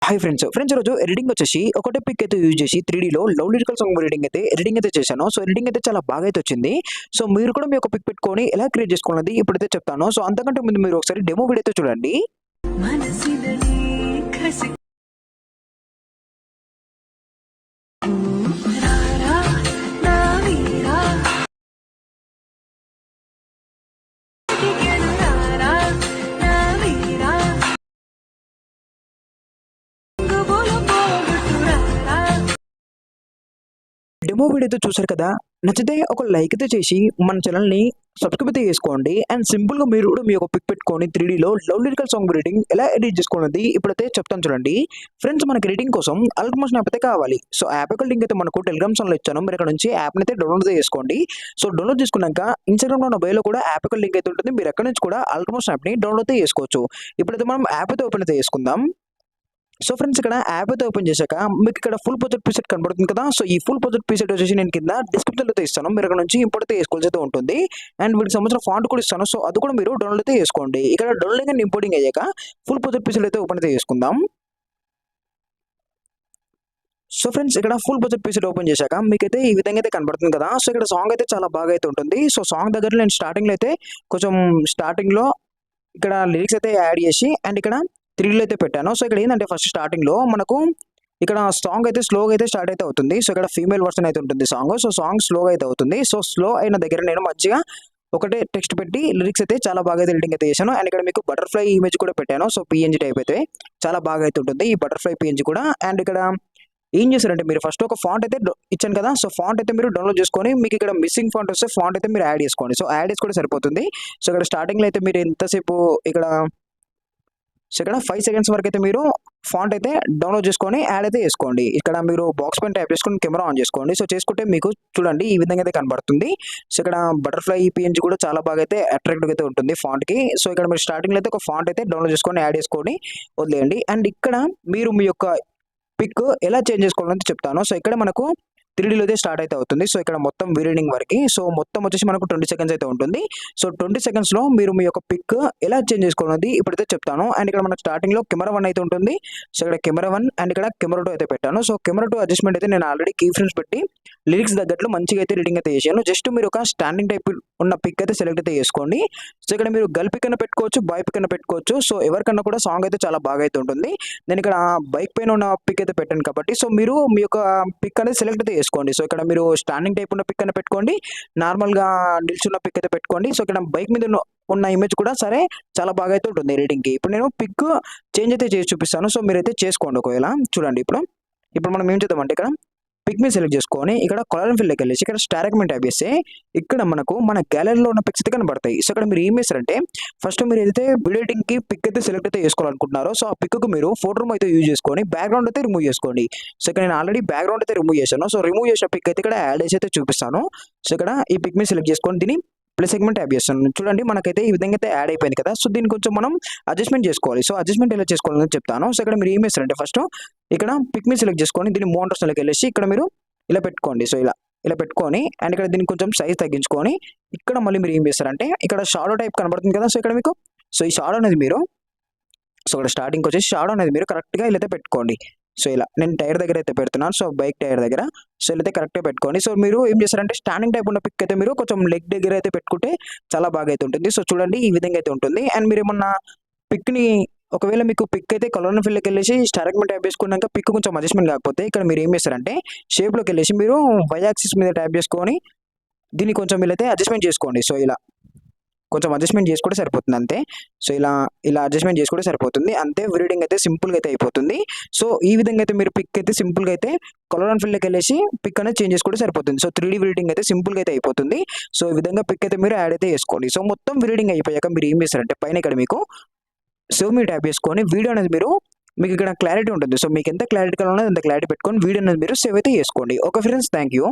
Hi friends రోజు editing వచ్చేసి ఒకటే పిక్ అయితే యూజ్ చేసి 3Dలో లవ్ లిరికల్ సాంగ్ ఎడిటింగ్ అయితే చేశాను. సో ఎడిటింగ్ అయితే చాలా బాగా అయితే వచ్చింది. సో మీరు కూడా మీ ఒక పిక్ పెట్టుకొని ఎలా క్రియేట్ చేసుకోవాలనేది ఇప్పుడైతే చెప్తాను. సో అంతకంటే ముందు మీరు ఒకసారి డెమో వీడియో అయితే చూడండి. డెమో వీడియో అయితే చూసారు కదా, నచ్చితే ఒక లైక్ అయితే చేసి మన ఛానల్ని సబ్స్క్రైబ్ అయితే చేసుకోండి. అండ్ సింపుల్గా మీరు కూడా మీ ఒక పిక్ పెట్టుకొని 3Dలో లవ్ లిరికల్ సాంగ్ ఎడిటింగ్ ఎలా ఎడిట్ చేసుకోవాలనేది ఇప్పుడైతే చెప్తాను చూడండి. ఫ్రెండ్స్, మనకి ఎడిటింగ్ కోసం అల్ట్మోషన్ యాప్ అయితే కావాలి. సో యాప్ యొక్క లింక్ అయితే మనకు టెలిగ్రామ్ ఛానల్ ఇచ్చాను. మీరు ఇక్కడ నుంచి యాప్ని అయితే డౌన్లోడ్ చేసుకోండి. సో డౌన్లోడ్ చేసుకున్నాక ఇన్స్టాగ్రామ్లో ఉన్న బయోలో కూడా యాప్ యొక్క లింక్ అయితే ఉంటుంది. మీరు ఎక్కడ నుంచి కూడా అల్ట్మోషన్ యాప్ని డౌన్లోడ్ అయితే చేసుకోవచ్చు. ఇప్పుడైతే మనం యాప్ అయితే ఓపెన్ అయితే చేసుకుందాం. సో ఫ్రెండ్స్, ఇక్కడ యాప్ అయితే ఓపెన్ చేశాక మీకు ఇక్కడ ఫుల్ ప్రాజెక్ట్ ప్రీసెట్ కనబడుతుంది కదా. సో ఈ ఫుల్ ప్రాజెక్ట్ ప్రీసెట్ వచ్చేసి నేను కింద డిస్క్రిప్షన్లో అయితే ఇస్తాను. మీరు ఇక్కడ నుంచి ఇంపోర్ట్ అయితే చేసుకోవాల్సి అయితే ఉంటుంది. అండ్ వీటికి సంబంధించిన ఫాంట్ కూడా ఇస్తాను. సో అది కూడా మీరు డౌన్లోడ్ అయితే చేసుకోండి. ఇక్కడ డౌన్లోడింగ్ అండ్ ఇంపోర్టింగ్ అయ్యాక ఫుల్ ప్రాజెక్ట్ ప్రీసెట్ అయితే ఓపెన్ అయితే చేసుకుందాం. సో ఫ్రెండ్స్, ఇక్కడ ఫుల్ బడ్జెట్ పీసెట్ ఓపెన్ చేశాక మీకైతే ఈ విధంగా అయితే కనబడుతుంది కదా. సో ఇక్కడ సాంగ్ అయితే చాలా బాగా అయితే ఉంటుంది. సో సాంగ్ దగ్గర నేను స్టార్టింగ్లో అయితే కొంచెం స్టార్టింగ్లో ఇక్కడ లిరిక్స్ అయితే యాడ్ చేసి అండ్ ఇక్కడ 3Dలో అయితే పెట్టాను. సో ఇక్కడ ఏంటంటే ఫస్ట్ స్టార్టింగ్లో మనకు ఇక్కడ సాంగ్ అయితే స్లోగా అయితే స్టార్ట్ అయితే అవుతుంది. సో ఇక్కడ ఫీమేల్ వర్షన్ అయితే ఉంటుంది సాంగ్. సో సాంగ్ స్లోగా అయితే అవుతుంది. సో స్లో అయిన దగ్గర నేను మంచిగా ఒకటే టెక్స్ట్ పెట్టి లిరిక్స్ అయితే చాలా బాగా అయితే ఎడిటింగ్ అయితే చేశాను. అండ్ ఇక్కడ మీకు బటర్ఫ్లై ఇమేజ్ కూడా పెట్టాను. సో పిఎన్జీ టైప్ అయితే చాలా బాగా అయితే ఉంటుంది ఈ బటర్ఫ్లై పిఎన్జీ కూడా. అండ్ ఇక్కడ ఏం చేశారంటే మీరు ఫస్ట్ ఒక ఫాంట్ అయితే ఇచ్చాను కదా. సో ఫాంట్ అయితే మీరు డౌన్లోడ్ చేసుకొని మీకు ఇక్కడ మిస్సింగ్ ఫాంట్ వస్తే ఫాంట్ అయితే మీరు యాడ్ చేసుకోండి. సో యాడ్ చేసుకుంటే సరిపోతుంది. సో ఇక్కడ స్టార్టింగ్లో అయితే మీరు ఎంతసేపు ఇక్కడ 5 సెకండ్స్ వరకు అయితే మీరు ఫాంట్ అయితే డౌన్లోడ్ చేసుకొని యాడ్ అయితే చేసుకోండి. ఇక్కడ మీరు బాక్స్ పైన టైప్ చేసుకొని కెమెరా ఆన్ చేసుకోండి. సో చేసుకుంటే మీకు చూడండి ఈ విధంగా అయితే కనబడుతుంది. సో ఇక్కడ బటర్ఫ్లై పిఎన్జీ కూడా చాలా బాగా అయితే అట్రాక్టివ్ అయితే ఉంటుంది ఫాంట్కి. సో ఇక్కడ మీరు స్టార్టింగ్లో అయితే ఒక ఫాంట్ అయితే డౌన్లోడ్ చేసుకొని యాడ్ చేసుకొని వదిలేయండి. అండ్ ఇక్కడ మీరు మీ యొక్క పిక్ ఎలా చేంజ్ చేసుకోవాలని చెప్తాను. సో ఇక్కడ మనకు 3Dలో అయితే స్టార్ట్ అయితే అవుతుంది. సో ఇక్కడ మొత్తం రీడింగ్ వరకు సో మొత్తం వచ్చేసి మనకు 20 సెకండ్స్ అయితే ఉంటుంది. సో 20 సెకండ్స్లో మీరు మీ యొక్క పిక్ ఎలా చేంజ్ చేసుకోవాలన్నది ఇప్పుడైతే చెప్తాను. అండ్ ఇక్కడ మనకు స్టార్టింగ్లో కెమెరా 1 అయితే ఉంటుంది. సో ఇక్కడ కెమెరా 1 అండ్ ఇక్కడ కెమెరా 2 అయితే పెట్టాను. సో కెమెరా 2 అడ్జస్ట్మెంట్ అయితే నేను ఆల్రెడీ కీ ఫ్రేమ్స్ పెట్టి లిరిక్స్ తగ్గట్లు మంచిగా అయితే రీడింగ్ అయితే చేశాను. జస్ట్ మీరు ఒక స్టాండింగ్ టైప్ ఉన్న పిక్ అయితే సెలెక్ట్ అయితే చేసుకోండి. సో ఇక్కడ మీరు గర్ల్ పిక్ అయినా పెట్టుకోవచ్చు, బాయ్ పిక్ అయినా పెట్టుకోవచ్చు. సో ఎవరికన్నా కూడా సాంగ్ అయితే చాలా బాగా అయితే ఉంటుంది. నేను ఇక్కడ బైక్ పైన ఉన్న పిక్ అయితే పెట్టాను కాబట్టి సో మీరు మీ యొక్క పిక్ అనేది సెలెక్ట్ అయితే చేసుకోండి. సో ఇక్కడ మీరు స్టాండింగ్ టైప్ ఉన్న పిక్ అయినా పెట్టుకోండి, నార్మల్గా నిల్చున్న పిక్ అయితే పెట్టుకోండి. సో ఇక్కడ బైక్ మీద ఉన్న ఇమేజ్ కూడా సరే చాలా బాగా అయితే ఉంటుంది రీడింగ్కి. ఇప్పుడు నేను పిక్ చేంజ్ అయితే చేసి చూపిస్తాను. సో మీరైతే చేసుకోండి. ఒకవేళ చూడండి ఇప్పుడు మనం ఏం చేద్దామంటే ఇక్కడ పిక్ మీద సెలెక్ట్ చేసుకొని ఇక్కడ కలర్ అండ్ ఫిల్కి వెళ్ళేసి ఇక్కడ స్టార్ అగ్మెంట్ ట్యాప్ చేస్తే ఇక్కడ మనకు మన గ్యాలరీలో ఉన్న పిక్స్ అయితే కనబడతాయి. సో ఇక్కడ మీరు ఏం చేస్తారంటే ఫస్ట్ మీరు ఏదైతే వీడియో ఎడిటింగ్కి పిక్ అయితే సెలెక్ట్ అయితే చేసుకోవాలనుకుంటున్నారో సో ఆ పిక్కు మీరు ఫోటో రూమ్ అయితే యూజ్ చేసుకొని బ్యాక్గ్రౌండ్ అయితే రిమూవ్ చేసుకోండి. సో ఇక్కడ నేను ఆల్రెడీ బ్యాక్గ్రౌండ్ అయితే రిమూవ్ చేశాను. సో రిమూవ్ చేసిన పిక్ అయితే ఇక్కడ యాడ్ చేసి అయితే చూపిస్తాను. సో ఇక్కడ ఈ పిక్ మీద సెలెక్ట్ చేసుకొని దీన్ని ప్లస్ సెగ్మెంట్ ట్యాప్ చేస్తాను. చూడండి మనకైతే ఈ విధంగా అయితే యాడ్ అయిపోయింది కదా. సో దీన్ని కొంచెం మనం అడ్జస్ట్మెంట్ చేసుకోవాలి. సో అడ్జస్ట్మెంట్ ఎలా చేసుకోవాలని చెప్తాను. సో ఇక్కడ మీరు ఏం చేస్తారంటే ఫస్ట్ ఇక్కడ పిక్ మీద సెలెక్ట్ చేసుకొని దీన్ని మోటార్స్లోకి వెళ్ళేసి ఇక్కడ మీరు ఇలా పెట్టుకోండి. సో ఇలా పెట్టుకొని అండ్ ఇక్కడ దీన్ని కొంచెం సైజ్ తగ్గించుకొని ఇక్కడ మళ్ళీ మీరు ఏం చేస్తారంటే ఇక్కడ షాడో టైప్ కనబడుతుంది కదా. సో ఇక్కడ మీకు సో ఈ షాడో అనేది మీరు సో ఇక్కడ స్టార్టింగ్ వచ్చేసి షాడో అనేది మీరు కరెక్ట్గా ఇలా అయితే పెట్టుకోండి. సో ఇలా నేను టైర్ దగ్గర అయితే పెడుతున్నాను. సో బైక్ టైర్ దగ్గర సో ఇలా అయితే కరెక్ట్గా పెట్టుకోండి. సో మీరు ఏం చేస్తారంటే స్టాండింగ్ టైప్ ఉన్న పిక్ అయితే మీరు కొంచెం లెగ్ దగ్గర అయితే పెట్టుకుంటే చాలా బాగా అయితే ఉంటుంది. సో చూడండి ఈ విధంగా అయితే ఉంటుంది. అండ్ మీరు ఏమన్నా పిక్ని ఒకవేళ మీకు పిక్ అయితే కలర్ అండ్ ఫిల్కి వెళ్ళేసి స్టార్ అగ్మెంట్ ట్యాప్ చేసుకున్నాక పిక్ కొంచెం అడ్జస్ట్మెంట్ కాకపోతే ఇక్కడ మీరు ఏం చేస్తారంటే షేప్లోకి వెళ్ళేసి మీరు వై యాక్సిస్ మీద ట్యాప్ చేసుకొని దీన్ని కొంచెం వీళ్ళైతే అడ్జస్ట్మెంట్ చేసుకోండి. సో ఇలా కొంచెం అడ్జస్ట్మెంట్ చేసుకుంటే సరిపోతుంది అంతే. సో ఇలా అడ్జస్ట్మెంట్ చేసుకుంటే సరిపోతుంది అంతే. రీడింగ్ అయితే సింపుల్గా అయితే అయిపోతుంది. సో ఈ విధంగా అయితే మీరు పిక్ అయితే సింపుల్గా అయితే కలర్ అండ్ ఫిల్కి వెళ్ళేసి పిక్ అనేది చేంజ్ చేసుకుంటే సరిపోతుంది. సో 3D రీడింగ్ అయితే సింపుల్గా అయితే అయిపోతుంది. సో ఈ విధంగా పిక్ అయితే మీరు యాడ్ అయితే చేసుకోండి. సో మొత్తం రీడింగ్ అయిపోయాక మీరు ఏం చేస్తారంటే పైన ఇక్కడ మీకు సేవ్ మీ ట్యాప్ చేసుకొని వీడియో అనేది మీకు ఇక్కడ క్లారిటీ ఉంటుంది. సో మీకు ఎంత క్లారిటీ కావాలన్నా అంత క్లారిటీ పెట్టుకొని వీడియో అనేది మీరు సేవ్ అయితే చేసుకోండి. Okay friends, thank you.